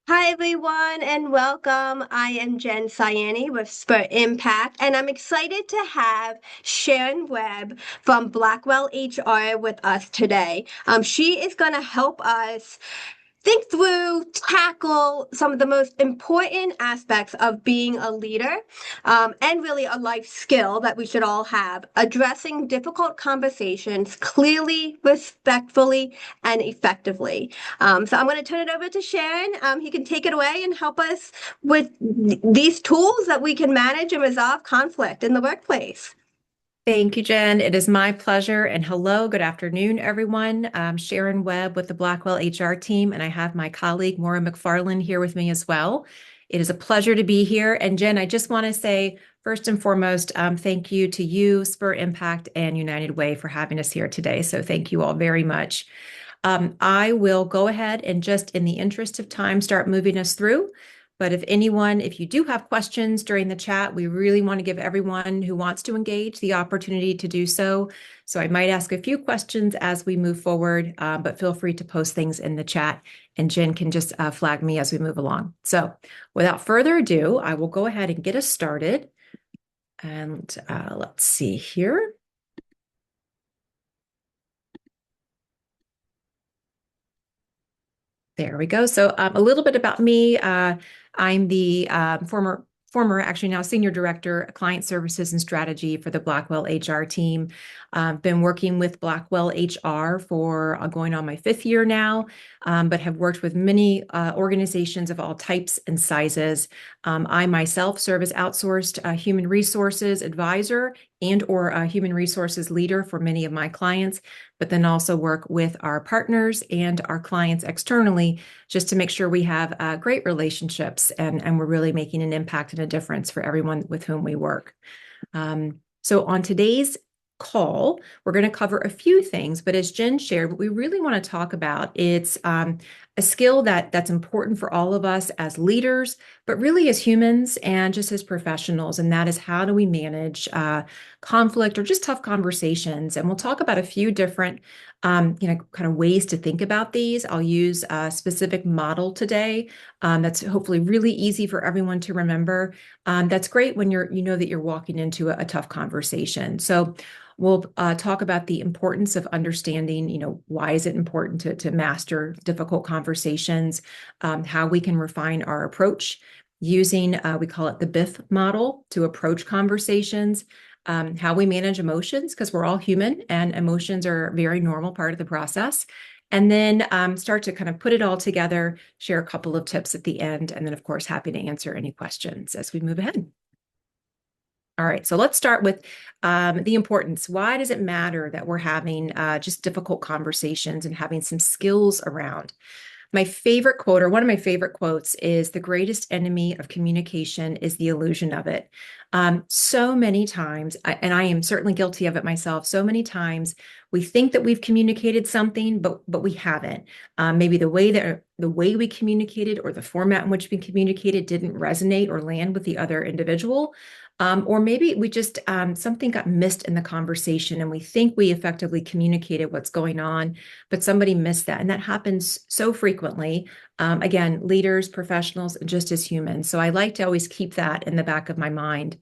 Hi, everyone, and welcome. I am Jen Sayani with Spur Impact, and I'm excited to have Sharon Webb from Blackwell HR with us today. She is going to help us think through, tackle some of the most important aspects of being a leader, and really a life skill that we should all have, addressing difficult conversations clearly, respectfully, and effectively. So I'm going to turn it over to Sharon. He can take it away and help us with these tools that we can manage and resolve conflict in the workplace. Thank you, Jen. It is my pleasure. And hello, good afternoon, everyone. I'm Sharon Webb with the Blackwell HR team, and I have my colleague Maura McFarland here with me as well. It is a pleasure to be here. And Jen, I just want to say, first and foremost, thank you to you, Spur Impact, and United Way for having us here today. So thank you all very much. I will go ahead and just in the interest of time, start moving us through. But if you do have questions during the chat, we really want to give everyone who wants to engage the opportunity to do so. So I might ask a few questions as we move forward, but feel free to post things in the chat and Jen can just flag me as we move along. So without further ado, I will go ahead and get us started. And let's see here. There we go. So a little bit about me. I'm the former, actually now senior director, of client services and strategy for the Blackwell HR team. Been working with Blackwell HR for going on my 5th year now, but have worked with many organizations of all types and sizes. I myself serve as outsourced human resources advisor and/or a human resources leader for many of my clients, but then also work with our partners and our clients externally just to make sure we have great relationships and we're really making an impact and a difference for everyone with whom we work. So on today's call, we're going to cover a few things, but as Jen shared, what we really want to talk about, it's a skill that's important for all of us as leaders, but really as humans and just as professionals, and that is how do we manage conflict or just tough conversations. And we'll talk about a few different kind of ways to think about these. I'll use a specific model today that's hopefully really easy for everyone to remember. That's great when you know that you're walking into a tough conversation. So we'll talk about the importance of understanding, why is it important to master difficult conversations, how we can refine our approach using, we call it the BIF model to approach conversations, how we manage emotions, because we're all human and emotions are a very normal part of the process. And then start to kind of put it all together, share a couple of tips at the end, and then, of course, happy to answer any questions as we move ahead. All right, so let's start with the importance. Why does it matter that we're having just difficult conversations and having some skills around? My favorite quote, or one of my favorite quotes, is the greatest enemy of communication is the illusion of it. So many times, and I am certainly guilty of it myself, so many times we think that we've communicated something, but we haven't. Maybe the way we communicated or the format in which we communicated didn't resonate or land with the other individual. Or maybe we just something got missed in the conversation and we think we effectively communicated what's going on, but somebody missed that. And that happens so frequently. Again, leaders, professionals, just as humans. So I like to always keep that in the back of my mind.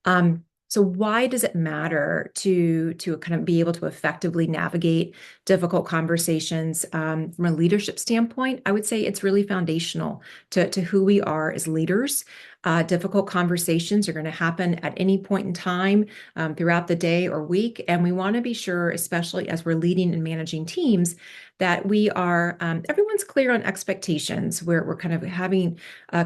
So why does it matter to kind of be able to effectively navigate difficult conversations from a leadership standpoint? I would say it's really foundational to who we are as leaders. Difficult conversations are going to happen at any point in time throughout the day or week. And we want to be sure, especially as we're leading and managing teams, that we are, everyone's clear on expectations. We're kind of having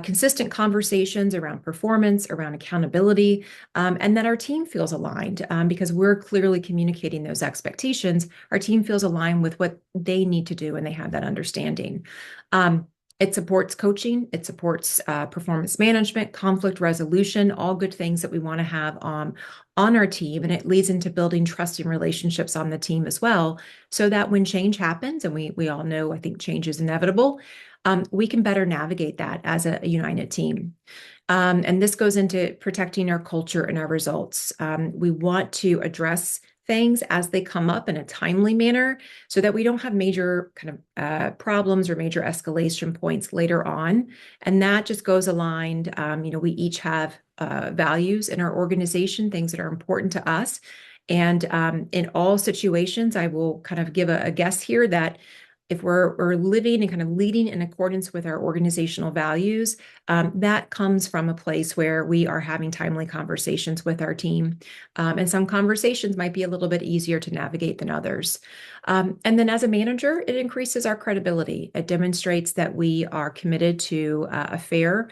consistent conversations around performance, around accountability, and that our team feels aligned because we're clearly communicating those expectations. Our team feels aligned with what they need to do and they have that understanding. It supports coaching, it supports performance management, conflict resolution, all good things that we want to have on our team. And it leads into building trusting relationships on the team as well, so that when change happens, and we all know, I think change is inevitable, we can better navigate that as a united team. And this goes into protecting our culture and our results. We want to address things as they come up in a timely manner so that we don't have major kind of problems or major escalation points later on. And that just goes aligned. We each have values in our organization, things that are important to us. And in all situations, I will kind of give a guess here that if we're living and kind of leading in accordance with our organizational values, that comes from a place where we are having timely conversations with our team. And some conversations might be a little bit easier to navigate than others. And then as a manager, it increases our credibility. It demonstrates that we are committed to a fair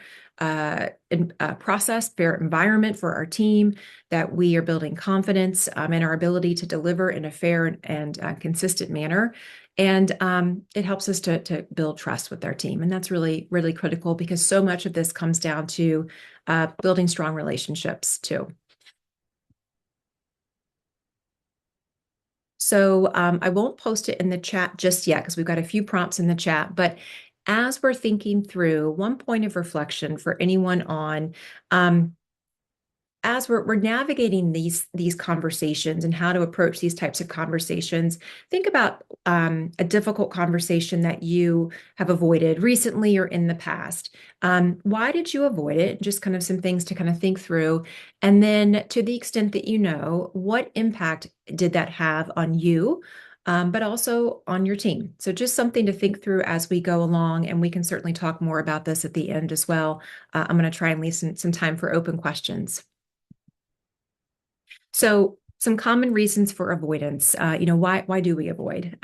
process, fair environment for our team, that we are building confidence in our ability to deliver in a fair and consistent manner. And it helps us to build trust with our team. And that's really, really critical because so much of this comes down to building strong relationships too. So I won't post it in the chat just yet because we've got a few prompts in the chat. But as we're thinking through, one point of reflection for anyone on as we're navigating these conversations and how to approach these types of conversations, think about a difficult conversation that you have avoided recently or in the past. Why did you avoid it? Just kind of some things to kind of think through. And then to the extent that you know, what impact did that have on you? But also on your team. So just something to think through as we go along, and we can certainly talk more about this at the end as well. I'm going to try and leave some time for open questions. So some common reasons for avoidance. Why do we avoid?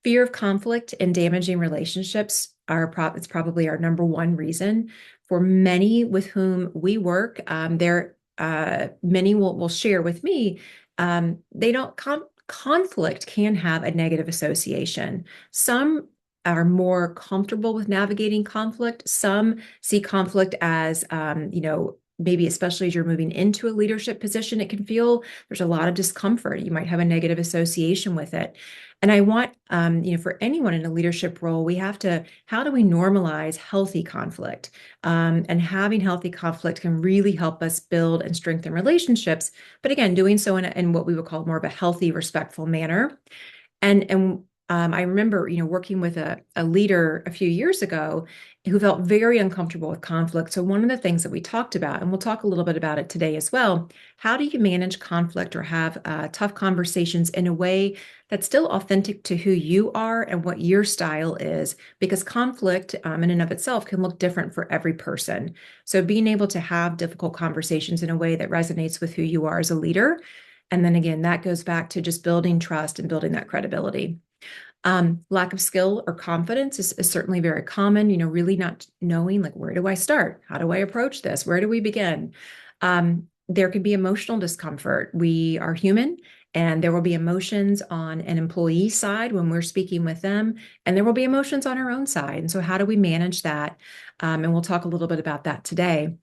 Fear of conflict and damaging relationships it's probably our number one reason. For many with whom we work, many will share with me, they don't conflict can have a negative association. Some are more comfortable with navigating conflict. Some see conflict as, maybe especially as you're moving into a leadership position, it can feel there's a lot of discomfort. You might have a negative association with it. And I want, for anyone in a leadership role, how do we normalize healthy conflict? And having healthy conflict can really help us build and strengthen relationships. But again, doing so in what we would call more of a healthy, respectful manner. And I remember, working with a leader a few years ago who felt very uncomfortable with conflict. So one of the things that we talked about, and we'll talk a little bit about it today as well, how do you manage conflict or have tough conversations in a way that's still authentic to who you are and what your style is? Because conflict in and of itself can look different for every person. So being able to have difficult conversations in a way that resonates with who you are as a leader. And then again, that goes back to just building trust and building that credibility. Lack of skill or confidence is certainly very common, really not knowing, like, where do I start? How do I approach this? Where do we begin? There can be emotional discomfort. We are human, and there will be emotions on an employee side when we're speaking with them, and there will be emotions on our own side. And so how do we manage that? And we'll talk a little bit about that today.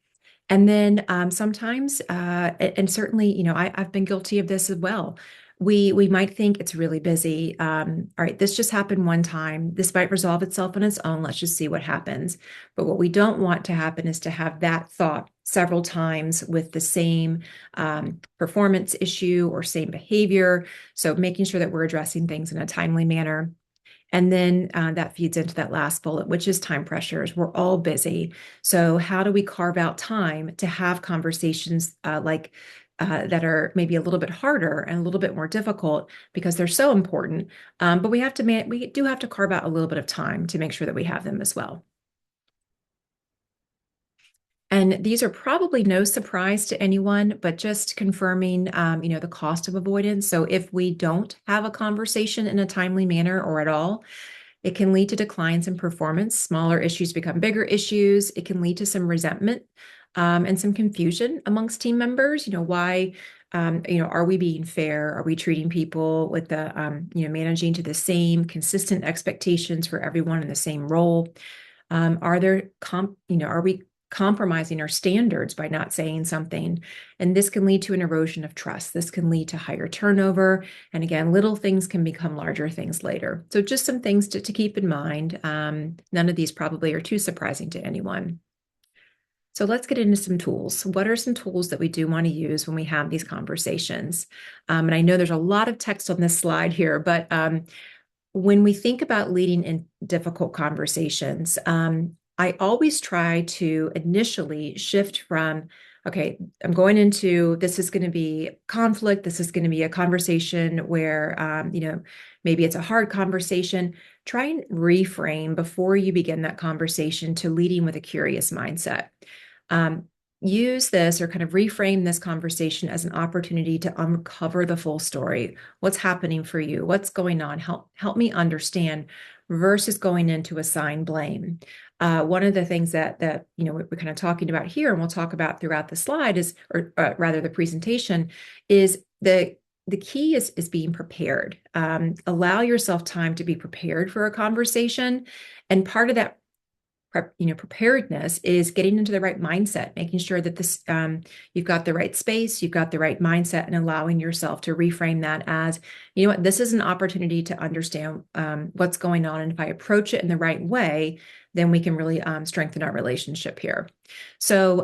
And then sometimes, and certainly, I've been guilty of this as well. We might think it's really busy. All right, this just happened one time. This might resolve itself on its own. Let's just see what happens. But what we don't want to happen is to have that thought several times with the same performance issue or same behavior. So making sure that we're addressing things in a timely manner. And then that feeds into that last bullet, which is time pressures. We're all busy. So how do we carve out time to have conversations that are maybe a little bit harder and a little bit more difficult because they're so important. But we do have to carve out a little bit of time to make sure that we have them as well. And these are probably no surprise to anyone, but just confirming, the cost of avoidance. So if we don't have a conversation in a timely manner or at all, it can lead to declines in performance. Smaller issues become bigger issues. It can lead to some resentment and some confusion amongst team members. Why, are we being fair? Are we treating people with managing to the same consistent expectations for everyone in the same role? Are we compromising our standards by not saying something? And this can lead to an erosion of trust. This can lead to higher turnover. And again, little things can become larger things later. So just some things to keep in mind. None of these probably are too surprising to anyone. So let's get into some tools. What are some tools that we do want to use when we have these conversations? And I know there's a lot of text on this slide here, but when we think about leading in difficult conversations, I always try to initially shift from, okay, I'm going into this is going to be conflict. This is going to be a conversation where, maybe it's a hard conversation. Try and reframe before you begin that conversation to leading with a curious mindset. Um, Use this or kind of reframe this conversation as an opportunity to uncover the full story. What's happening for you? What's going on? Help me understand versus going in to assign blame. One of the things that we're kind of talking about here, and we'll talk about throughout the slide is, or rather the presentation, is the key is being prepared. Allow yourself time to be prepared for a conversation, and part of that preparedness is getting into the right mindset, making sure that you've got the right space, you've got the right mindset, and allowing yourself to reframe that as, you know what, this is an opportunity to understand what's going on. And if I approach it in the right way, then we can really strengthen our relationship here. So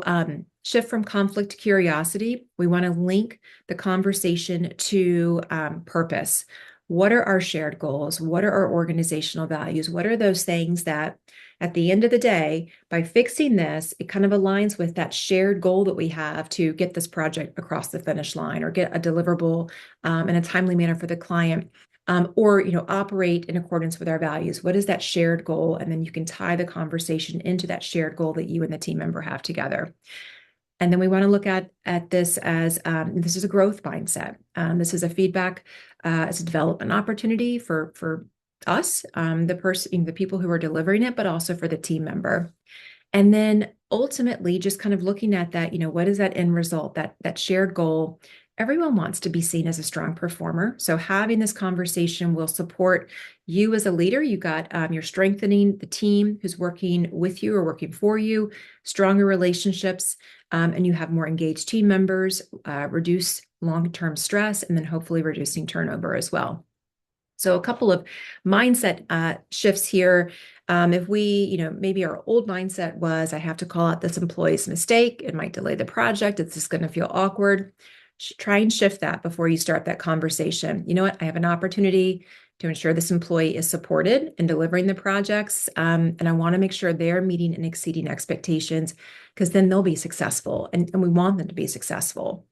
shift from conflict to curiosity. We want to link the conversation to purpose. What are our shared goals? What are our organizational values? What are those things that at the end of the day, by fixing this, it kind of aligns with that shared goal that we have to get this project across the finish line or get a deliverable in a timely manner for the client, or operate in accordance with our values. What is that shared goal? And then you can tie the conversation into that shared goal that you and the team member have together. And then we want to look at this as this is a growth mindset. This is a feedback, it's a development opportunity for us, the people who are delivering it, but also for the team member. And then ultimately, just kind of looking at that, what is that end result, that shared goal? Everyone wants to be seen as a strong performer. So having this conversation will support you as a leader. You're strengthening the team who's working with you or working for you, stronger relationships, and you have more engaged team members, reduce long-term stress, and then hopefully reducing turnover as well. So a couple of mindset shifts here. If maybe our old mindset was, I have to call out this employee's mistake, it might delay the project, it's just going to feel awkward. Try and shift that before you start that conversation. You know what? I have an opportunity to ensure this employee is supported in delivering the projects. And I want to make sure they're meeting and exceeding expectations, because then they'll be successful, and we want them to be successful.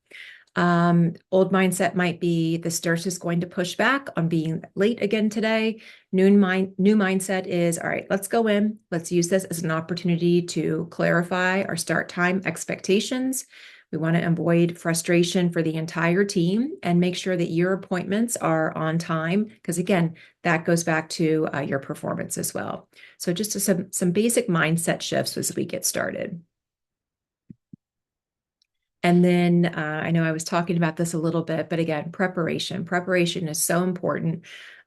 Old mindset might be the nurse is going to push back on being late again today. New mindset is, all right, let's go in. Let's use this as an opportunity to clarify our start time expectations. We want to avoid frustration for the entire team and make sure that your appointments are on time, because again, that goes back to your performance as well. So just some basic mindset shifts as we get started. And then I know I was talking about this a little bit, but again, preparation. Preparation is so important.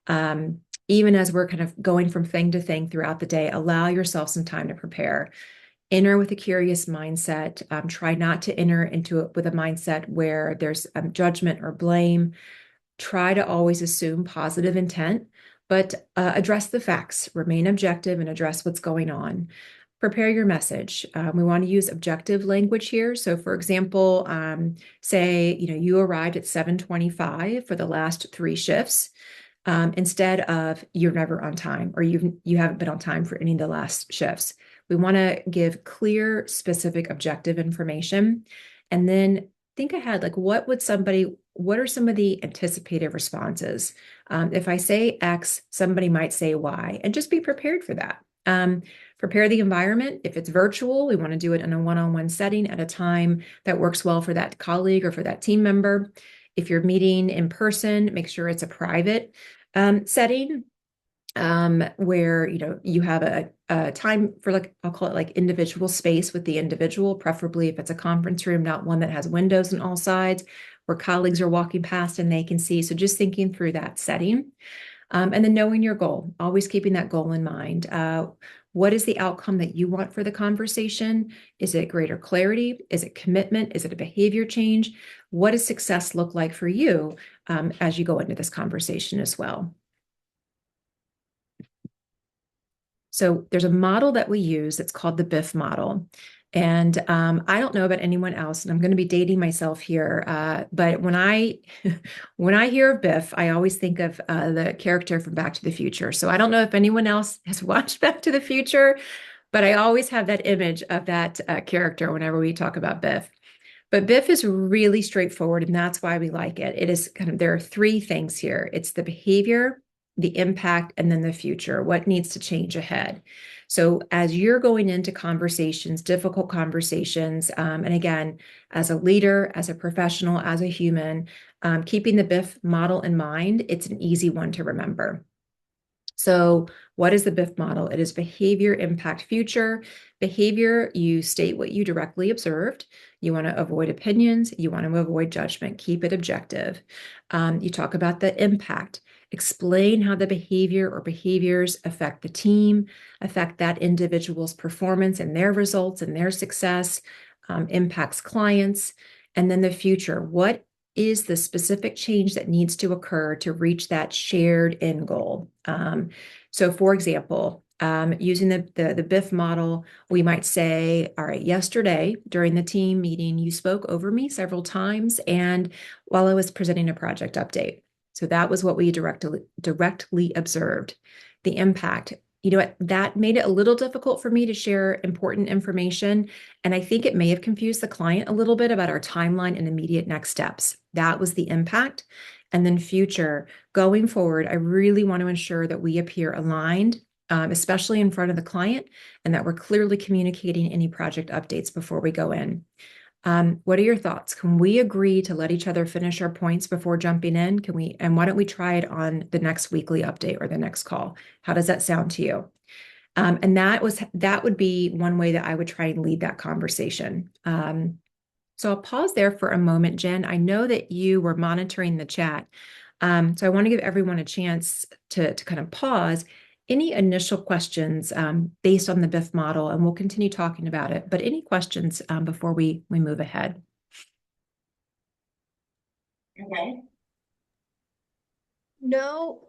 Even as we're kind of going from thing to thing throughout the day, allow yourself some time to prepare. Enter with a curious mindset. Try not to enter into it with a mindset where there's judgment or blame. Try to always assume positive intent, but address the facts, remain objective, and address what's going on. Prepare your message. We want to use objective language here. So for example, say, you arrived at 7:25 for the last 3 shifts, instead of you're never on time, or you haven't been on time for any of the last shifts. We want to give clear, specific, objective information. And then think ahead, like what are some of the anticipated responses? If I say X, somebody might say Y, and just be prepared for that. Prepare the environment. If it's virtual, we want to do it in a one-on-one setting at a time that works well for that colleague or for that team member. If you're meeting in person, make sure it's a private setting, where you have a time for, like, I'll call it like individual space with the individual, preferably if it's a conference room, not one that has windows on all sides where colleagues are walking past and they can see. So just thinking through that setting. And then knowing your goal, always keeping that goal in mind. What is the outcome that you want for the conversation? Is it greater clarity? Is it commitment? Is it a behavior change? What does success look like for you as you go into this conversation as well? So there's a model that we use that's called the BIF model. And I don't know about anyone else, and I'm going to be dating myself here. But when I when I hear of Biff, I always think of the character from Back to the Future. So I don't know if anyone else has watched Back to the Future, but I always have that image of that character whenever we talk about Biff. But Biff is really straightforward, and that's why we like it. It is kind of, there are three things here. It's the behavior, the impact, and then the future, what needs to change ahead. So as you're going into conversations, difficult conversations, and again, as a leader, as a professional, as a human, keeping the Biff model in mind, it's an easy one to remember. So, what is the BIF model? It is behavior, impact, future. Behavior, you state what you directly observed. You want to avoid opinions. You want to avoid judgment. Keep it objective. You talk about the impact. Explain how the behavior or behaviors affect the team, affect that individual's performance and their results and their success, impacts clients. And then the future. What is the specific change that needs to occur to reach that shared end goal? So for example, using the BIF model, we might say, all right, yesterday during the team meeting, you spoke over me several times and while I was presenting a project update. So that was what we directly observed. The impact, you know what, that made it a little difficult for me to share important information. And I think it may have confused the client a little bit about our timeline and immediate next steps. That was the impact. And then future, going forward, I really want to ensure that we appear aligned, especially in front of the client, and that we're clearly communicating any project updates before we go in. What are your thoughts? Can we agree to let each other finish our points before jumping in? Can we, and why don't we try it on the next weekly update or the next call? How does that sound to you? And that would be one way that I would try and lead that conversation. So I'll pause there for a moment, Jen. I know that you were monitoring the chat. So I want to give everyone a chance to kind of pause. Any initial questions based on the BIF model, and we'll continue talking about it, but any questions before we move ahead? Okay. No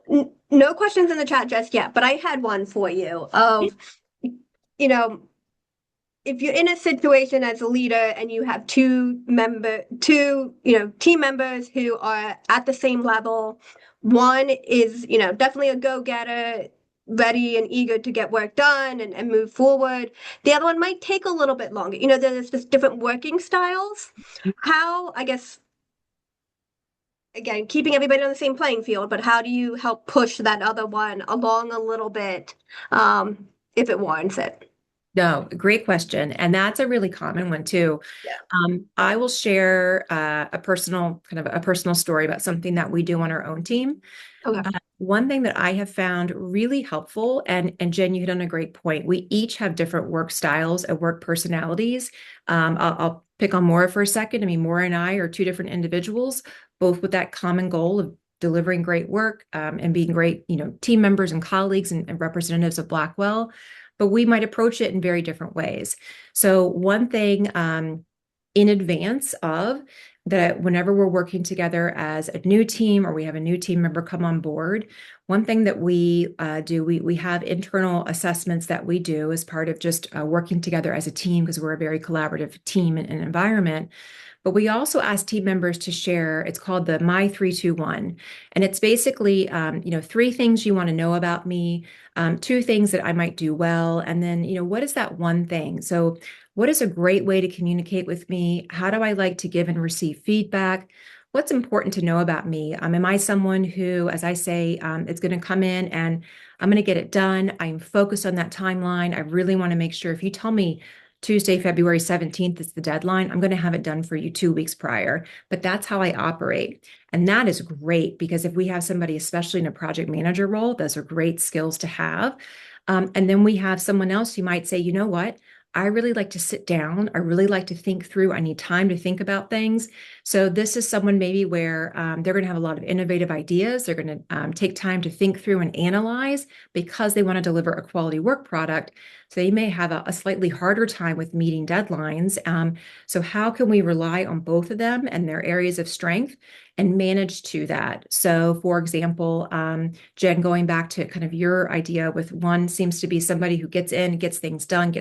questions in the chat just yet, but I had one for you of, you know, if you're in a situation as a leader and you have team members who are at the same level, one is, definitely a go-getter, ready and eager to get work done and move forward. The other one might take a little bit longer. There's just different working styles. How, I guess, again, keeping everybody on the same playing field, but how do you help push that other one along a little bit, if it warrants it? No, great question. And that's a really common one too. Yeah. I will share a personal story about something that we do on our own team. Okay. One thing that I have found really helpful, and Jen, you hit on a great point. We each have different work styles and work personalities. I'll pick on Maura for a second. I mean, Maura and I are two different individuals, both with that common goal of delivering great work and being great, team members and colleagues and representatives of Blackwell. But we might approach it in very different ways. So one thing in advance of that, whenever we're working together as a new team or we have a new team member come on board, one thing that we do, we have internal assessments that we do as part of just working together as a team because we're a very collaborative team and environment. But we also ask team members to share, it's called the My 3-2-1. And it's basically, three things you want to know about me, two things that I might do well, and then, what is that one thing? So what is a great way to communicate with me? How do I like to give and receive feedback? What's important to know about me? Am I someone who, as I say, it's going to come in and I'm going to get it done. I'm focused on that timeline. I really want to make sure if you tell me Tuesday, February 17th is the deadline, I'm going to have it done for you 2 weeks prior. But that's how I operate. And that is great because if we have somebody, especially in a project manager role, those are great skills to have. And then we have someone else who might say, you know what? I really like to sit down. I really like to think through. I need time to think about things. So this is someone maybe where they're going to have a lot of innovative ideas. They're going to take time to think through and analyze because they want to deliver a quality work product. So they may have a slightly harder time with meeting deadlines. So how can we rely on both of them and their areas of strength and manage to that? So for example, Jen, going back to kind of your idea with one seems to be somebody who gets in, gets things done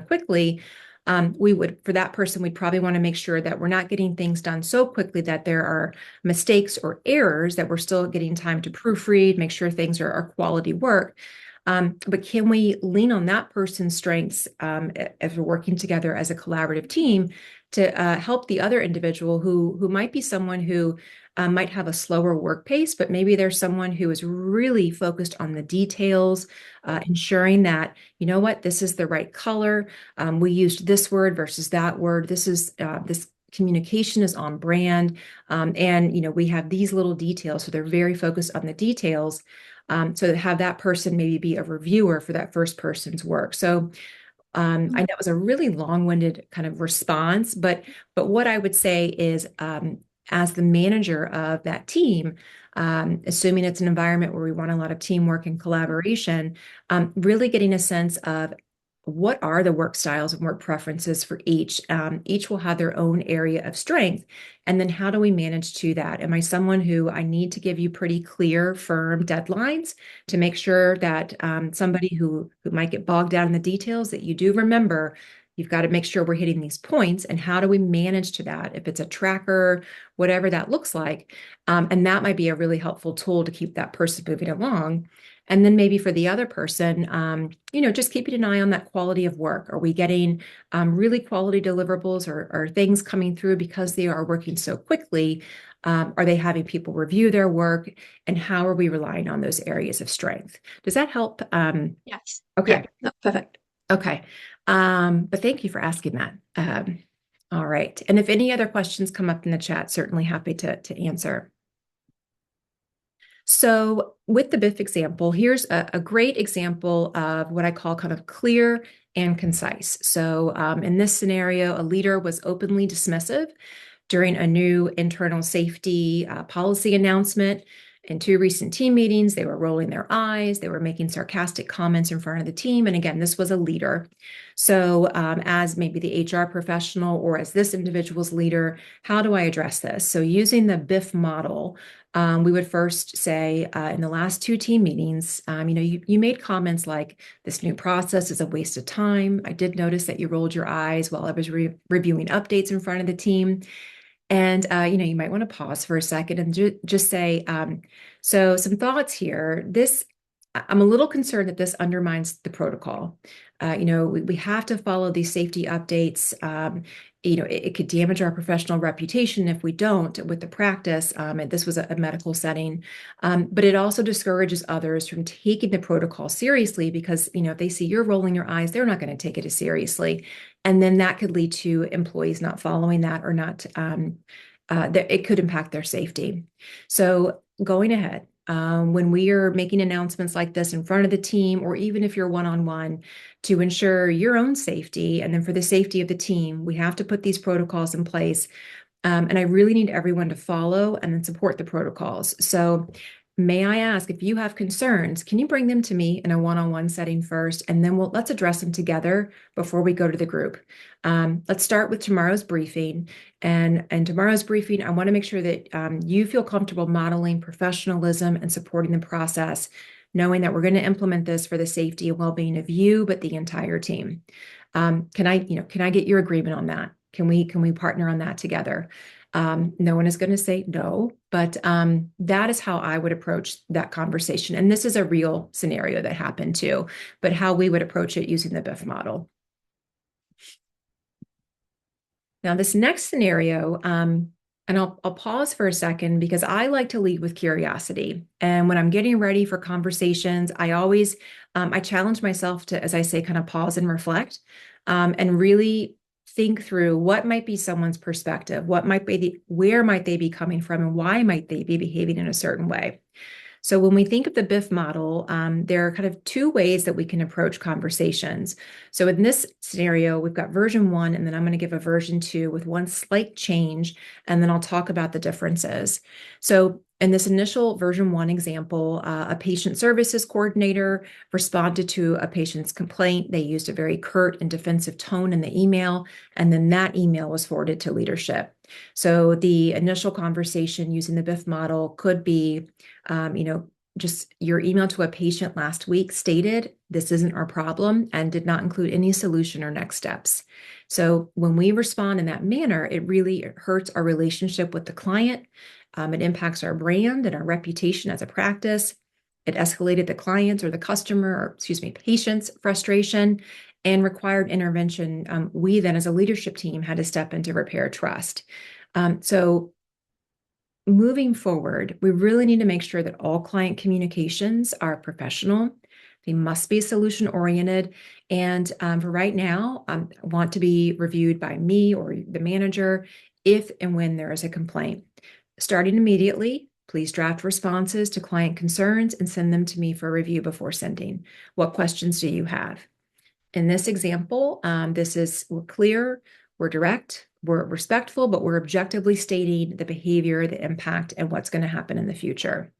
quickly. For that person, we'd probably want to make sure that we're not getting things done so quickly that there are mistakes or errors, that we're still getting time to proofread, make sure things are quality work. But can we lean on that person's strengths as we're working together as a collaborative team to help the other individual who might be someone who might have a slower work pace, but maybe there's someone who is really focused on the details, ensuring that, you know what, this is the right color. We used this word versus that word. This communication is on brand. And, we have these little details. So they're very focused on the details. So to have that person maybe be a reviewer for that first person's work. So I know it was a really long-winded kind of response, but what I would say is, as the manager of that team, assuming it's an environment where we want a lot of teamwork and collaboration, really getting a sense of what are the work styles and work preferences for each. Each will have their own area of strength. And then how do we manage to that? Am I someone who I need to give you pretty clear, firm deadlines to make sure that somebody who might get bogged down in the details, that you do remember, you've got to make sure we're hitting these points. And how do we manage to that? If it's a tracker, whatever that looks like. And that might be a really helpful tool to keep that person moving along. And then maybe for the other person, just keeping an eye on that quality of work. Are we getting really quality deliverables, or things coming through because they are working so quickly? Are they having people review their work? And how are we relying on those areas of strength? Does that help? Yes. Okay. Yeah. No, perfect. Okay. But thank you for asking that. All right. And if any other questions come up in the chat, certainly happy to answer. So with the BIF example, here's a great example of what I call kind of clear and concise. So in this scenario, a leader was openly dismissive during a new internal safety policy announcement. In two recent team meetings, they were rolling their eyes, they were making sarcastic comments in front of the team. And again, this was a leader. So as maybe the HR professional or as this individual's leader, how do I address this? So using the BIF model, we would first say in the last two team meetings, you made comments like, this new process is a waste of time. I did notice that you rolled your eyes while I was reviewing updates in front of the team. And, you might want to pause for a second and just say, so some thoughts here. I'm a little concerned that this undermines the protocol. We have to follow these safety updates. It could damage our professional reputation if we don't with the practice. And this was a medical setting, but it also discourages others from taking the protocol seriously because, if they see you're rolling your eyes, they're not going to take it as seriously. And then that could lead to employees not following that or not, it could impact their safety. So going ahead, when we are making announcements like this in front of the team, or even if you're one-on-one, to ensure your own safety and then for the safety of the team, we have to put these protocols in place. And I really need everyone to follow and then support the protocols. So may I ask, if you have concerns, can you bring them to me in a one-on-one setting first, and then let's address them together before we go to the group. Let's start with tomorrow's briefing. And tomorrow's briefing, I want to make sure that you feel comfortable modeling professionalism and supporting the process, knowing that we're going to implement this for the safety and well-being of you, but the entire team. Can I get your agreement on that? Can we partner on that together? No one is going to say no, but that is how I would approach that conversation. And this is a real scenario that happened too, but how we would approach it using the BIF model. Now, this next scenario, and I'll pause for a second because I like to lead with curiosity. And when I'm getting ready for conversations, I always, I challenge myself to, as I say, kind of pause and reflect, and really think through what might be someone's perspective, where might they be coming from, and why might they be behaving in a certain way. So when we think of the BIF model, there are kind of two ways that we can approach conversations. So in this scenario, we've got version 1, and then I'm going to give a version 2 with one slight change, and then I'll talk about the differences. So in this initial version 1 example, a patient services coordinator responded to a patient's complaint. They used a very curt and defensive tone in the email, and then that email was forwarded to leadership. So the initial conversation using the BIF model could be, just your email to a patient last week stated this isn't our problem and did not include any solution or next steps. So when we respond in that manner, it really hurts our relationship with the client. It impacts our brand and our reputation as a practice. It escalated the client's or the customer, or excuse me, patient's frustration and required intervention. We then, as a leadership team, had to step in to repair trust. So moving forward, we really need to make sure that all client communications are professional. They must be solution oriented. And for right now, want to be reviewed by me or the manager if and when there is a complaint. Starting immediately, please draft responses to client concerns and send them to me for review before sending. What questions do you have? In this example, we're clear, we're direct, we're respectful, but we're objectively stating the behavior, the impact, and what's going to happen in the future.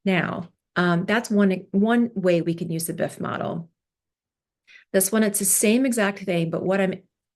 Now, that's one way we can use the BIF model. This one, it's the same exact thing, but what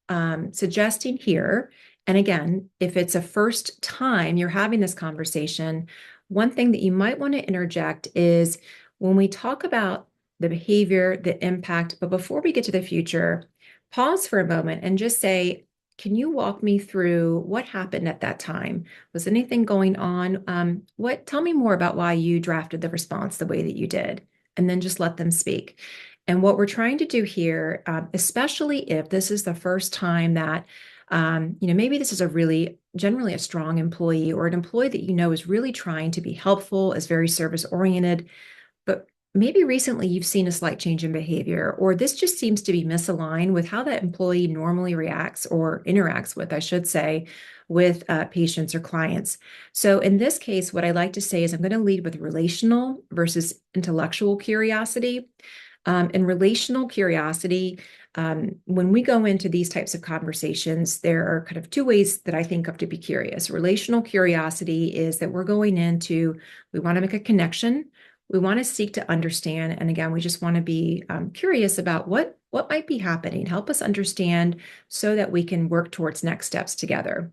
I'm suggesting here, and again, if it's a first time you're having this conversation, one thing that you might want to interject is when we talk about the behavior, the impact, but before we get to the future, pause for a moment and just say, can you walk me through what happened at that time? Was anything going on? Tell me more about why you drafted the response the way that you did, and then just let them speak. And what we're trying to do here, especially if this is the first time that, maybe this is generally a strong employee or an employee that is really trying to be helpful, is very service oriented, but maybe recently you've seen a slight change in behavior, or this just seems to be misaligned with how that employee normally reacts or interacts with, I should say, with patients or clients. So in this case, what I like to say is I'm going to lead with relational versus intellectual curiosity. In relational curiosity, when we go into these types of conversations, there are kind of two ways that I think of to be curious. Relational curiosity is that we want to make a connection. We want to seek to understand. And again, we just want to be curious about what might be happening, help us understand so that we can work towards next steps together.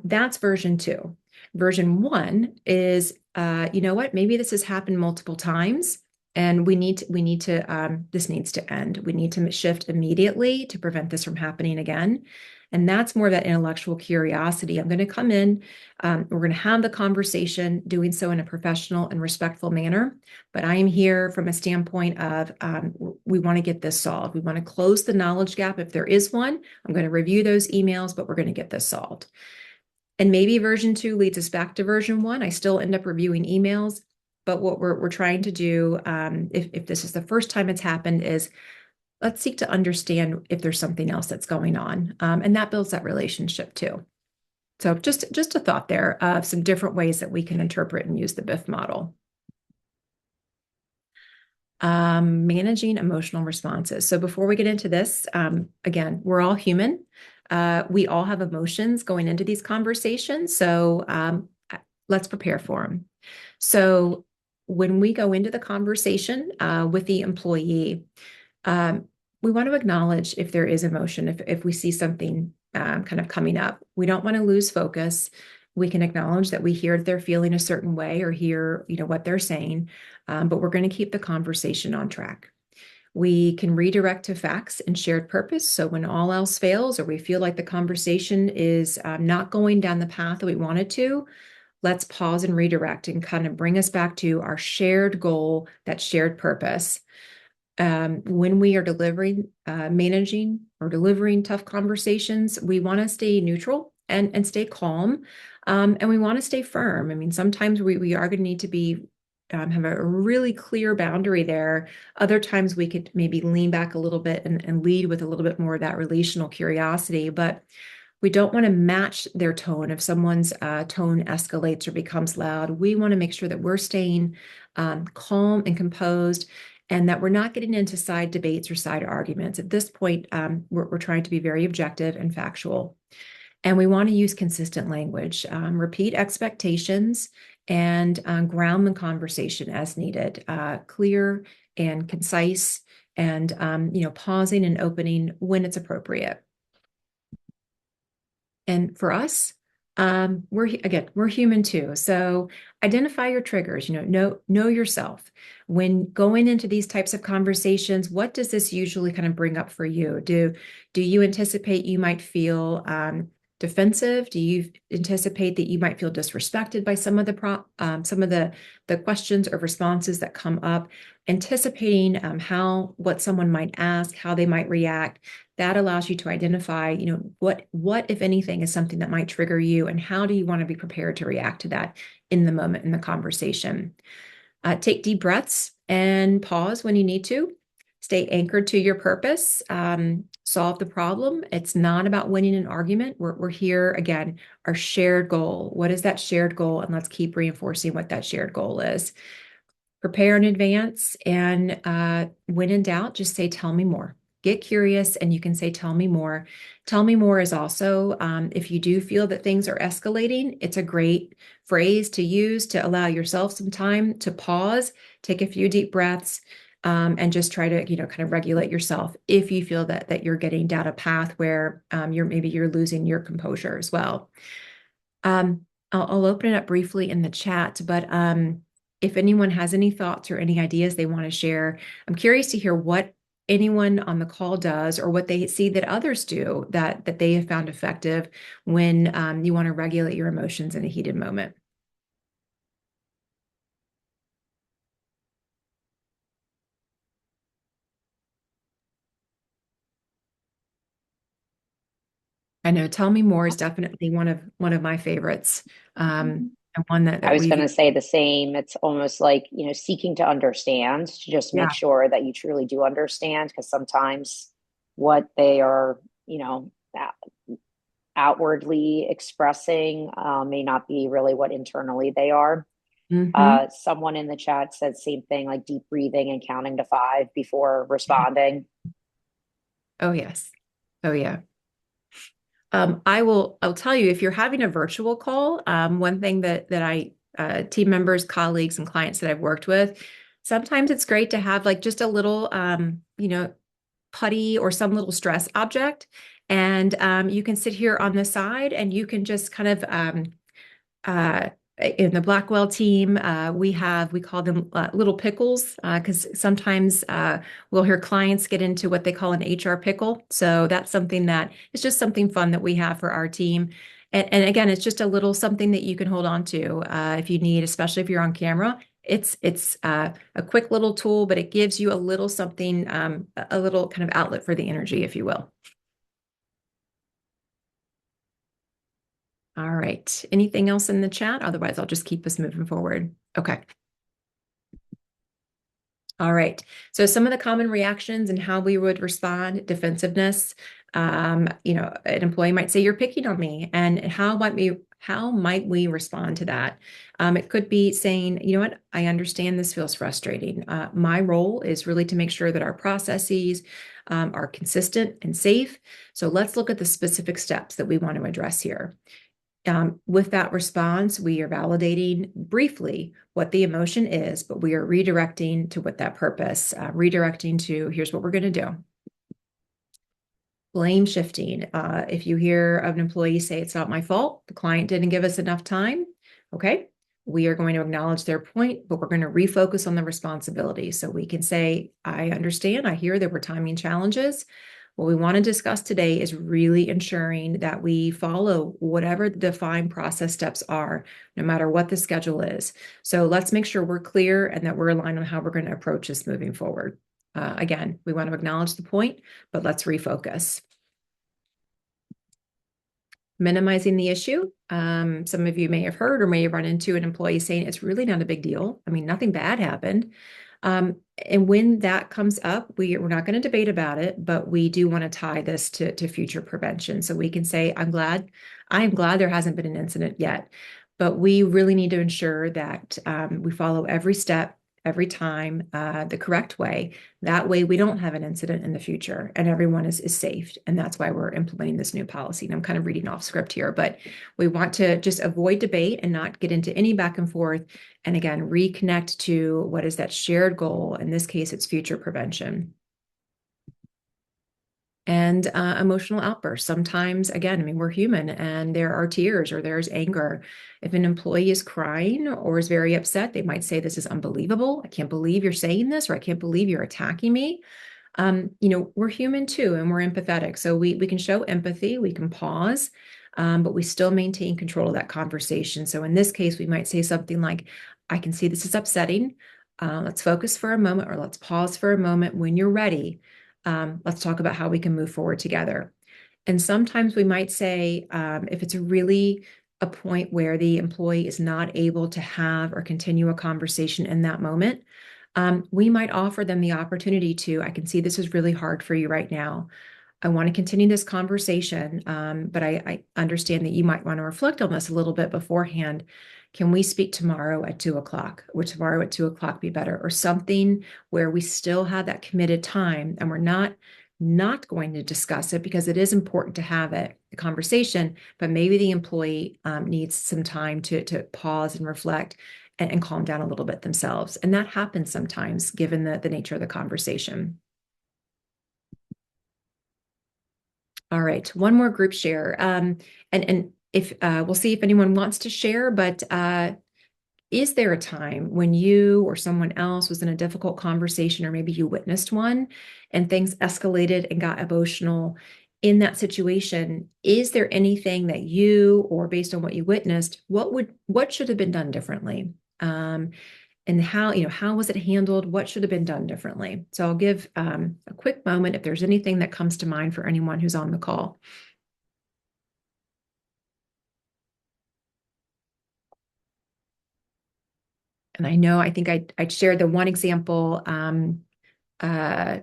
That's version 2. Version 1 is, maybe this has happened multiple times. And this needs to end. We need to shift immediately to prevent this from happening again. And that's more of that intellectual curiosity. I'm going to come in, we're going to have the conversation, doing so in a professional and respectful manner. But I am here from a standpoint of we want to get this solved. We want to close the knowledge gap if there is one. I'm going to review those emails, but we're going to get this solved. And maybe version 2 leads us back to version 1. I still end up reviewing emails. But what we're trying to do, if this is the first time it's happened, is let's seek to understand if there's something else that's going on. And that builds that relationship too. So just a thought there of some different ways that we can interpret and use the BIF model. Managing emotional responses. So before we get into this, again, we're all human. We all have emotions going into these conversations. So let's prepare for them. So when we go into the conversation with the employee, we want to acknowledge if there is emotion, if we see something kind of coming up. We don't want to lose focus. We can acknowledge that we hear they're feeling a certain way or hear, what they're saying, but we're going to keep the conversation on track. We can redirect to facts and shared purpose. So when all else fails or we feel like the conversation is not going down the path that we wanted to, let's pause and redirect and kind of bring us back to our shared goal, that shared purpose. When we are managing or delivering tough conversations, we want to stay neutral and stay calm. And we want to stay firm. I mean, sometimes we are going to need to have a really clear boundary there. Other times we could maybe lean back a little bit and lead with a little bit more of that relational curiosity. But we don't want to match their tone. If someone's tone escalates or becomes loud, we want to make sure that we're staying calm and composed and that we're not getting into side debates or side arguments. At this point, we're trying to be very objective and factual. And we want to use consistent language, repeat expectations, and ground the conversation as needed, clear and concise, and pausing and opening when it's appropriate. And for us, We're human too. So identify your triggers, know yourself. When going into these types of conversations, what does this usually kind of bring up for you? Do you anticipate you might feel defensive? Do you anticipate that you might feel disrespected by some of the questions or responses that come up? Anticipating what someone might ask, how they might react, that allows you to identify, what, if anything, is something that might trigger you, and how do you want to be prepared to react to that in the moment in the conversation. Take deep breaths and pause when you need to. Stay anchored to your purpose. Solve the problem. It's not about winning an argument. We're here again, our shared goal. What is that shared goal? And let's keep reinforcing what that shared goal is. Prepare in advance, and when in doubt, just say, tell me more. Get curious, and you can say, tell me more. Tell me more is also, if you do feel that things are escalating, it's a great phrase to use to allow yourself some time to pause, take a few deep breaths, and just try to, kind of regulate yourself if you feel that you're getting down a path where you're losing your composure as well. I'll open it up briefly in the chat, but if anyone has any thoughts or any ideas they want to share, I'm curious to hear what anyone on the call does or what they see that others do that they have found effective when you want to regulate your emotions in a heated moment. I know Tell Me More is definitely one of my favorites. And one that, I that was going we've, to say the same. It's almost like, seeking to understand, to just make yeah. sure that you truly do understand, because sometimes what they are, outwardly expressing may not be really what internally they are. Mm-hmm. Someone in the chat said same thing, like deep breathing and counting to five before responding. Oh, yes. Oh, yeah. I'll tell you, if you're having a virtual call, one thing that I, team members, colleagues, and clients that I've worked with, sometimes it's great to have like just a little, putty or some little stress object. And you can sit here on the side and you can just kind of, uh, in the Blackwell team, we call them little pickles, because sometimes we'll hear clients get into what they call an HR pickle. So that's something that is just something fun that we have for our team. And again, it's just a little something that you can hold on to if you need, especially if you're on camera. It's a quick little tool, but it gives you a little something, a little kind of outlet for the energy, if you will. All right. Anything else in the chat? Otherwise, I'll just keep us moving forward. Okay. All right. So some of the common reactions and how we would respond: defensiveness. An employee might say, "You're picking on me," and how might we respond to that? It could be saying, "You know what? I understand this feels frustrating. My role is really to make sure that our processes are consistent and safe. So let's look at the specific steps that we want to address here." With that response, we are validating briefly what the emotion is, but we are redirecting to what that purpose, redirecting to, here's what we're going to do. Blame shifting. If you hear of an employee say, "It's not my fault, the client didn't give us enough time," okay, we are going to acknowledge their point, but we're going to refocus on the responsibility. So we can say, "I understand, I hear there were timing challenges. What we want to discuss today is really ensuring that we follow whatever the defined process steps are, no matter what the schedule is. So let's make sure we're clear and that we're aligned on how we're going to approach this moving forward." Again, we want to acknowledge the point, but let's refocus. Minimizing the issue. Some of you may have heard or may have run into an employee saying, "It's really not a big deal. I mean, nothing bad happened." And when that comes up, we're not going to debate about it, but we do want to tie this to future prevention. So we can say, I am glad there hasn't been an incident yet, but we really need to ensure that we follow every step, every time, the correct way. That way we don't have an incident in the future and everyone is safe. And that's why we're implementing this new policy. And I'm kind of reading off script here, but we want to just avoid debate and not get into any back and forth. And again, reconnect to what is that shared goal. In this case, it's future prevention. and emotional outbursts. Sometimes, again, I mean, we're human and there are tears or there's anger. If an employee is crying or is very upset, they might say, "This is unbelievable. I can't believe you're saying this," or "I can't believe you're attacking me." We're human too, and we're empathetic. So we can show empathy, we can pause, but we still maintain control of that conversation. So in this case, we might say something like, "I can see this is upsetting. Let's focus for a moment, or let's pause for a moment. When you're ready, let's talk about how we can move forward together." And sometimes we might say, if it's really a point where the employee is not able to have or continue a conversation in that moment, we might offer them the opportunity to, "I can see this is really hard for you right now. I want to continue this conversation, but I understand that you might want to reflect on this a little bit beforehand. Can we speak tomorrow at 2 o'clock? Would tomorrow at 2 o'clock be better?" Or something where we still have that committed time and we're not going to discuss it because it is important to have the conversation, but maybe the employee needs some time to pause and reflect and calm down a little bit themselves. And that happens sometimes given the nature of the conversation. All right, one more group share. And if we'll see if anyone wants to share, but is there a time when you or someone else was in a difficult conversation, or maybe you witnessed one and things escalated and got emotional in that situation? Is there anything that you, or based on what you witnessed, what should have been done differently? And how was it handled? What should have been done differently? So I'll give a quick moment if there's anything that comes to mind for anyone who's on the call. And I think I shared the one example that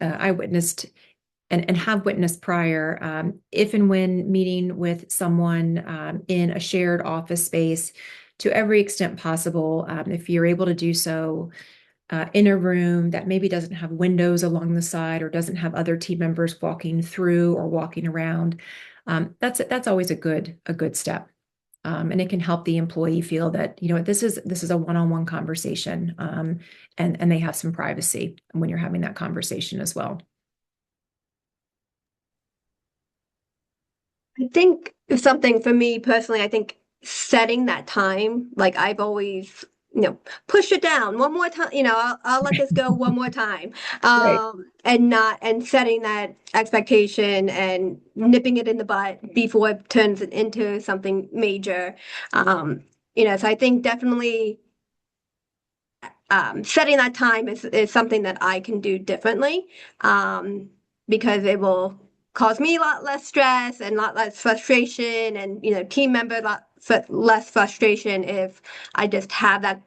I witnessed and have witnessed prior. If and when meeting with someone in a shared office space, to every extent possible, if you're able to do so in a room that maybe doesn't have windows along the side or doesn't have other team members walking through or walking around, that's always a good step. And it can help the employee feel that, this is a one-on-one conversation, and they have some privacy when you're having that conversation as well. I think something for me personally, I think setting that time, like I've always, push it down one more time, I'll let this go one more time. Right. And setting that expectation and nipping it in the butt before it turns it into something major. So I think definitely setting that time is something that I can do differently, because it will cause me a lot less stress and a lot less frustration, and team member a lot less frustration if I just have that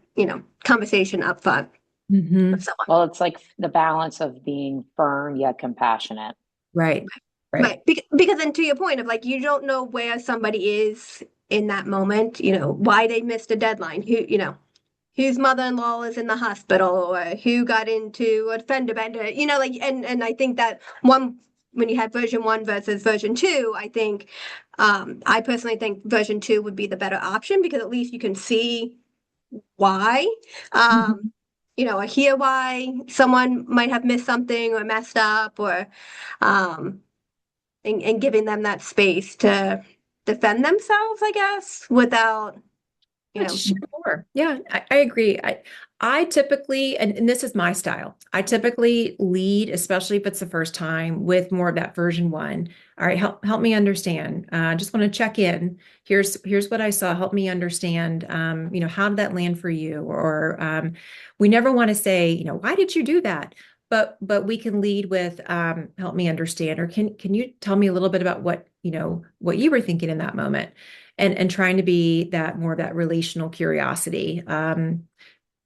conversation up front Mm-hmm. with someone. Well, it's like the balance of being firm yet compassionate. Right. Right. Right. Because then to your point of like, you don't know where somebody is in that moment, why they missed a deadline, whose mother-in-law is in the hospital, or who got into a fender bender, like, and I think that when you have version 1 versus version 2, I think, I personally think version 2 would be the better option, because at least you can see why, Mhm. or hear why someone might have missed something or messed up, or, um, and giving them that space to defend themselves, I guess, without, you Yeah, know, sure. Yeah, I agree. I typically, and this is my style, I typically lead, especially if it's the first time, with more of that version 1. All right, help me understand. Just want to check in. Here's what I saw. Help me understand. How did that land for you? Or we never want to say, why did you do that? But we can lead with, help me understand, or can you tell me a little bit about what you were thinking in that moment? And trying to be that more of that relational curiosity.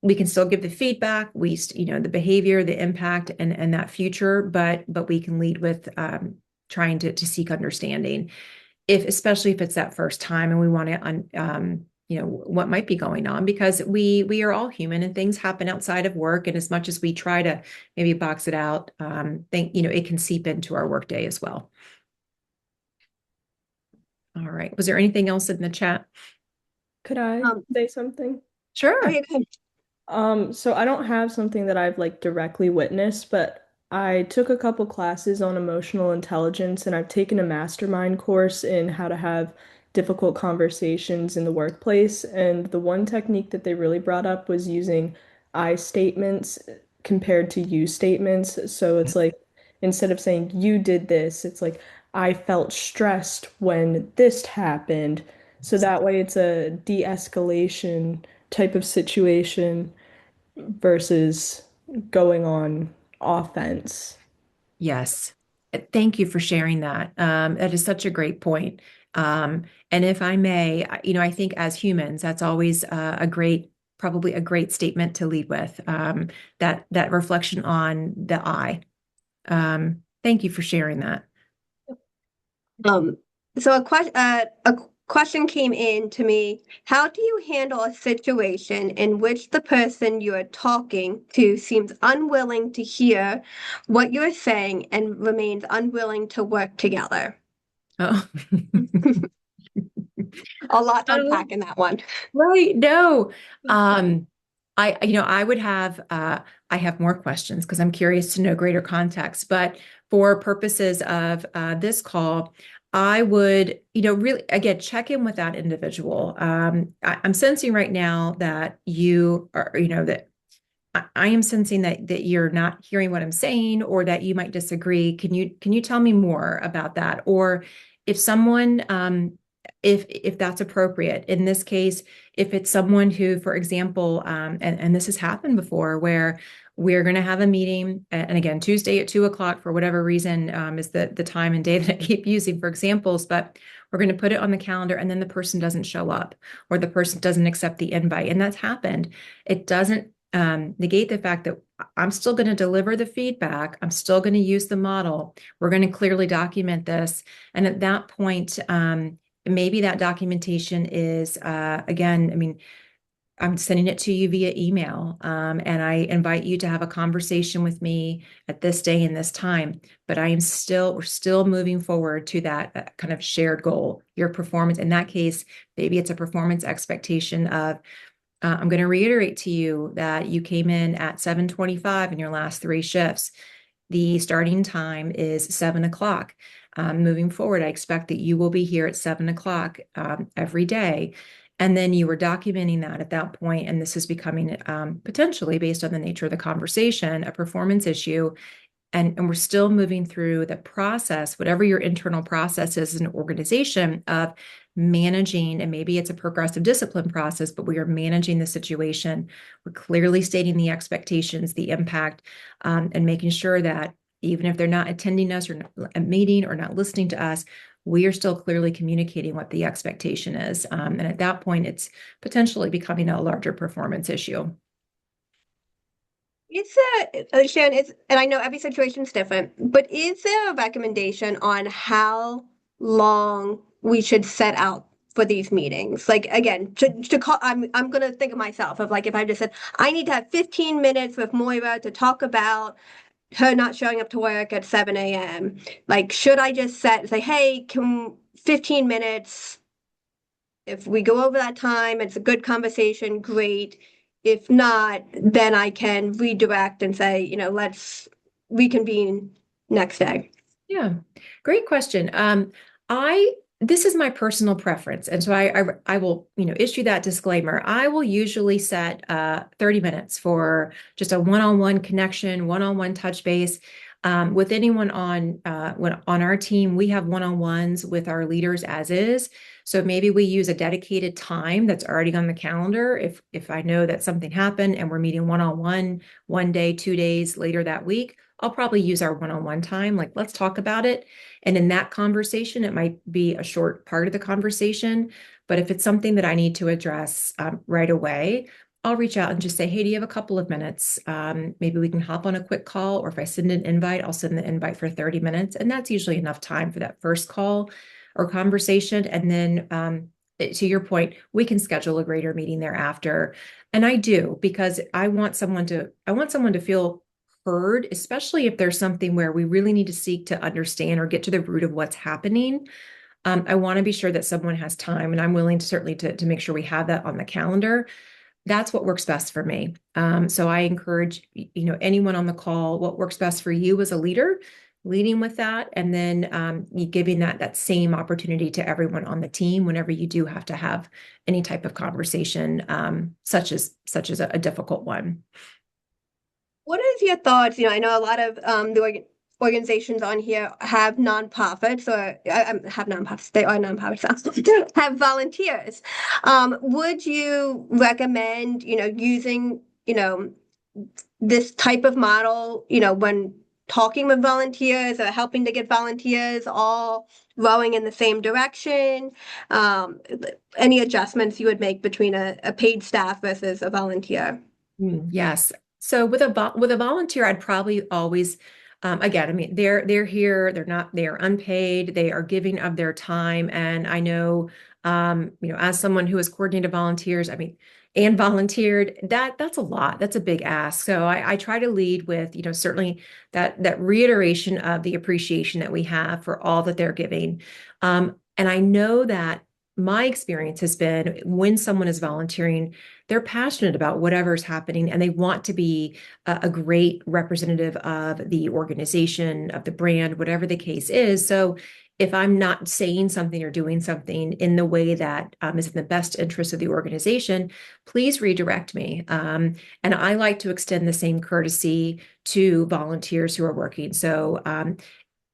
We can still give the feedback, the behavior, the impact, and that future, but we can lead with trying to seek understanding, especially if it's that first time and we want to what might be going on, because we are all human and things happen outside of work, and as much as we try to maybe box it out, it can seep into our workday as well. All right, was there anything else in the chat? Could I um, say something? Sure. okay, good. So I don't have something that I've like directly witnessed, but I took a couple classes on emotional intelligence, and I've taken a mastermind course in how to have difficult conversations in the workplace. And the one technique that they really brought up was using I statements compared to you statements. So it's like instead of saying you did this, it's like I felt stressed when this happened. So that way it's a de-escalation type of situation versus going on offense. Yes. Thank you for sharing that. That is such a great point. And if I may, I think as humans, that's always probably a great statement to lead with. That reflection on the I. Thank you for sharing that. Um, so a question came in to me. How do you handle a situation in which the person you are talking to seems unwilling to hear what you're saying and remains unwilling to work together? Oh. A lot to Um, unpack in that one. Right. No. Um, I would have I have more questions because I'm curious to know greater context. But for purposes of this call, I would, really again check in with that individual. I'm sensing right now that you are, that I am sensing that you're not hearing what I'm saying or that you might disagree. Can you tell me more about that? Or if someone if that's appropriate. In this case, if it's someone who, for example, and this has happened before where we're going to have a meeting, and again, Tuesday at 2 o'clock for whatever reason is the time and day that I keep using for examples, but we're going to put it on the calendar and then the person doesn't show up or the person doesn't accept the invite. And that's happened. It doesn't negate the fact that I'm still going to deliver the feedback. I'm still going to use the model. We're going to clearly document this. And at that point, maybe that documentation is, again, I mean, I'm sending it to you via email, and I invite you to have a conversation with me at this day and this time. But we're still moving forward to that kind of shared goal, your performance. In that case, maybe it's a performance expectation of, I'm going to reiterate to you that you came in at 7:25 in your last 3 shifts. The starting time is 7 o'clock. Moving forward, I expect that you will be here at 7 o'clock every day. And then you were documenting that at that point, and this is becoming potentially, based on the nature of the conversation, a performance issue. And we're still moving through the process, whatever your internal process is as an organization, of managing, and maybe it's a progressive discipline process, but we are managing the situation. We're clearly stating the expectations, the impact, and making sure that even if they're not attending us or a meeting or not listening to us, we are still clearly communicating what the expectation is. And at that point, it's potentially becoming a larger performance issue. Is there, Sharon, and I know every situation is different, but is there a recommendation on how long we should set out for these meetings? Like again, to call, I'm gonna think of myself of like if I just said I need to have 15 minutes with Moira to talk about her not showing up to work at 7 a.m. Like, should I just say, hey, can 15 minutes? If we go over that time, it's a good conversation, great. If not, then I can redirect and say, let's reconvene next day. Yeah, great question. I This is my personal preference, and so I will issue that disclaimer. I will usually set 30 minutes for just a one-on-one connection, one-on-one touch base with anyone on our team. We have one-on-ones with our leaders as is. So maybe we use a dedicated time that's already on the calendar. If I know that something happened and we're meeting one-on-one 1 day, 2 days later that week, I'll probably use our one-on-one time. Like, let's talk about it. And in that conversation, it might be a short part of the conversation. But if it's something that I need to address right away, I'll reach out and just say, hey, do you have a couple of minutes? Maybe we can hop on a quick call, or if I send an invite, I'll send the invite for 30 minutes. And that's usually enough time for that first call or conversation. And then to your point, we can schedule a greater meeting thereafter. And I do, because I want someone to feel heard, especially if there's something where we really need to seek to understand or get to the root of what's happening. I want to be sure that someone has time, and I'm willing to certainly to make sure we have that on the calendar. that's what works best for me. So I encourage, anyone on the call, what works best for you as a leader, leading with that, and then you giving that same opportunity to everyone on the team whenever you do have to have any type of conversation, such as a difficult one. What is your thoughts? I know a lot of the organizations on here have nonprofits or have nonprofits. They are nonprofits. Have volunteers. Would you recommend, using, this type of model, when talking with volunteers or helping to get volunteers all rowing in the same direction? Any adjustments you would make between a paid staff versus a volunteer? Yes. So with a volunteer, I'd probably always, again, I mean, they're here, they are unpaid, they are giving of their time. And I know, as someone who has coordinated volunteers, I mean, and volunteered, that's a lot. That's a big ask. So I try to lead with, certainly that reiteration of the appreciation that we have for all that they're giving. And I know that my experience has been when someone is volunteering, they're passionate about whatever's happening and they want to be a great representative of the organization, of the brand, whatever the case is. So if I'm not saying something or doing something in the way that is in the best interest of the organization, please redirect me. And I like to extend the same courtesy to volunteers who are working. So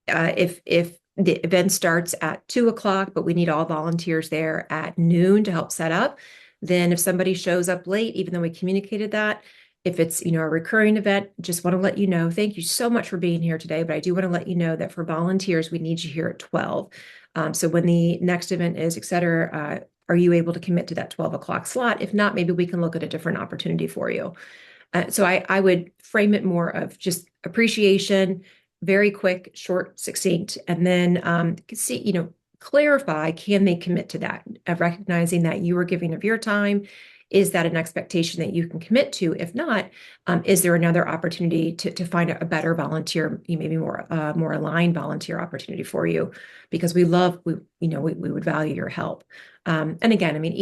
if the event starts at 2 o'clock, but we need all volunteers there at noon to help set up, then if somebody shows up late, even though we communicated that, if it's, a recurring event, just want to let you know, thank you so much for being here today. But I do want to let you know that for volunteers, we need you here at 12. So when the next event is, et cetera, are you able to commit to that 12 o'clock slot? If not, maybe we can look at a different opportunity for you. So I would frame it more of just appreciation, very quick, short, succinct, and then see, clarify, can they commit to that? Of recognizing that you are giving of your time. Is that an expectation that you can commit to? If not, is there another opportunity to find a better volunteer, maybe more aligned volunteer opportunity for you? Because we would value your help. And again, I mean,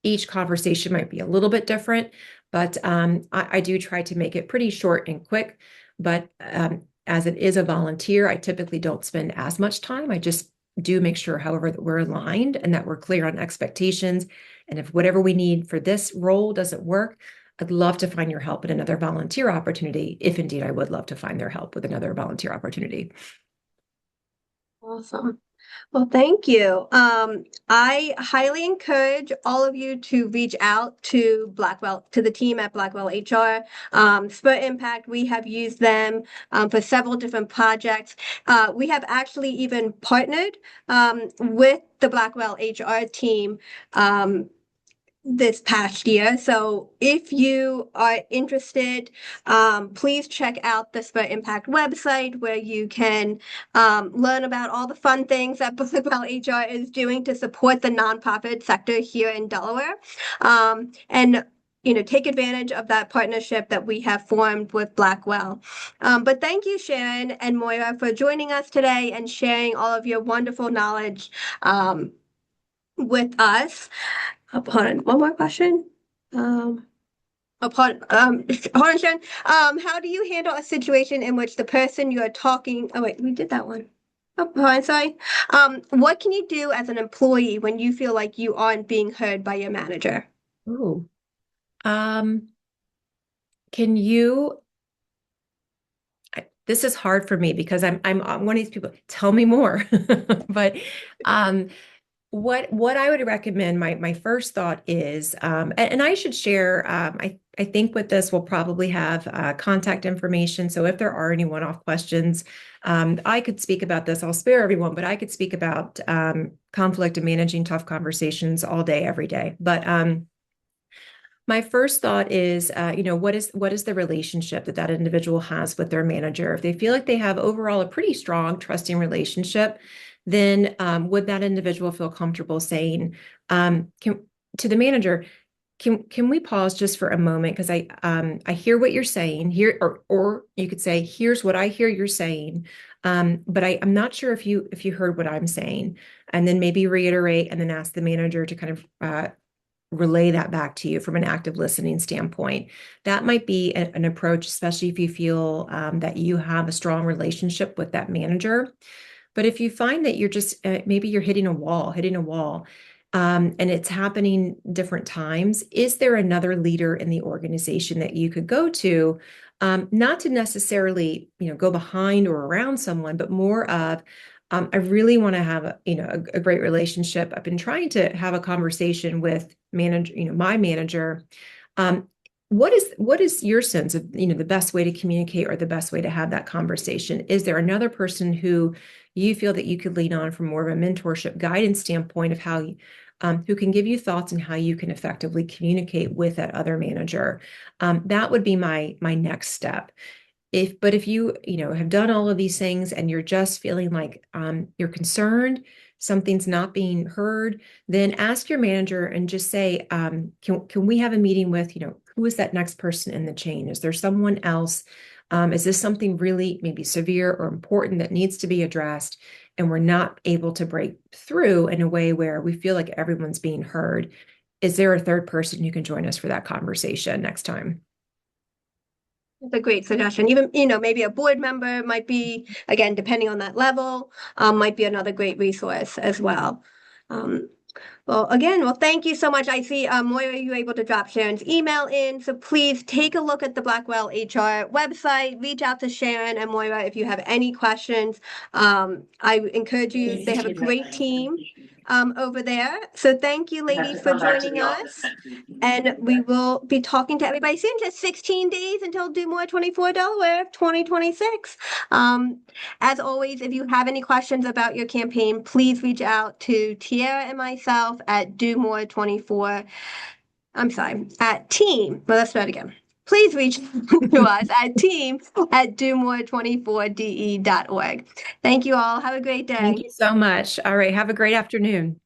each conversation might be a little bit different, but I do try to make it pretty short and quick. But as it is a volunteer, I typically don't spend as much time. I just do make sure, however, that we're aligned and that we're clear on expectations. And if whatever we need for this role doesn't work, I'd love to find your help in another volunteer opportunity, if indeed I would love to find their help with another volunteer opportunity. Awesome. Well, thank you. I highly encourage all of you to reach out to the team at Blackwell HR. Spur Impact, we have used them for several different projects. We have actually even partnered with the Blackwell HR team this past year. So if you are interested, please check out the Spur Impact website where you can learn about all the fun things that Blackwell HR is doing to support the nonprofit sector here in Delaware. And take advantage of that partnership that we have formed with Blackwell. But thank you, Sharon and Moira, for joining us today and sharing all of your wonderful knowledge with us. Hold on, one more question. Hold on, Sharon. How do you handle a situation in which the person you are talking? Oh wait, we did that one. Oh, hold on, sorry. What can you do as an employee when you feel like you aren't being heard by your manager? Ooh. Can you? This is hard for me because I'm one of these people. Tell me more, but what I would recommend, my first thought is, and I should share, I think with this, we'll probably have contact information. So if there are any one-off questions, I could speak about this. I'll spare everyone, but I could speak about conflict and managing tough conversations all day, every day. But my first thought is, what is the relationship that individual has with their manager? If they feel like they have overall a pretty strong, trusting relationship, then would that individual feel comfortable saying to the manager, can we pause just for a moment? Because I hear what you're saying here, or you could say, here's what I hear you're saying. But I'm not sure if you heard what I'm saying, and then maybe reiterate and then ask the manager to kind of relay that back to you from an active listening standpoint. That might be an approach, especially if you feel that you have a strong relationship with that manager. But if you find that you're just maybe you're hitting a wall, and it's happening different times, is there another leader in the organization that you could go to, not to necessarily, go behind or around someone, but more of, I really want to have a great relationship. I've been trying to have a conversation with my manager. What is your sense of, the best way to communicate or the best way to have that conversation? Is there another person who you feel that you could lean on from more of a mentorship guidance standpoint of how, who can give you thoughts on how you can effectively communicate with that other manager? That would be my next step. If you have done all of these things and you're just feeling like you're concerned, something's not being heard, then ask your manager and just say, can we have a meeting with, who is that next person in the chain? Is there someone else? Is this something really maybe severe or important that needs to be addressed? And we're not able to break through in a way where we feel like everyone's being heard. Is there a third person who can join us for that conversation next time? It's a great suggestion. Even, maybe a board member might be, again, depending on that level, might be another great resource as well. Well, thank you so much. I see, Moira, you were able to drop Sharon's email in. So please take a look at the Blackwell HR website, reach out to Sharon and Moira if you have any questions. I encourage you, they have a great team over there. So thank you, ladies, for joining us. And we will be talking to everybody soon. Just 16 days until Do More 24 Delaware 2026. As always, if you have any questions about your campaign, please reach out to Tiara and myself at Do More 24. I'm sorry, at team. Well, let's start again. Please reach to us at team at domore24de.org. Thank you all. Have a great day. Thank you so much. All right. Have a great afternoon.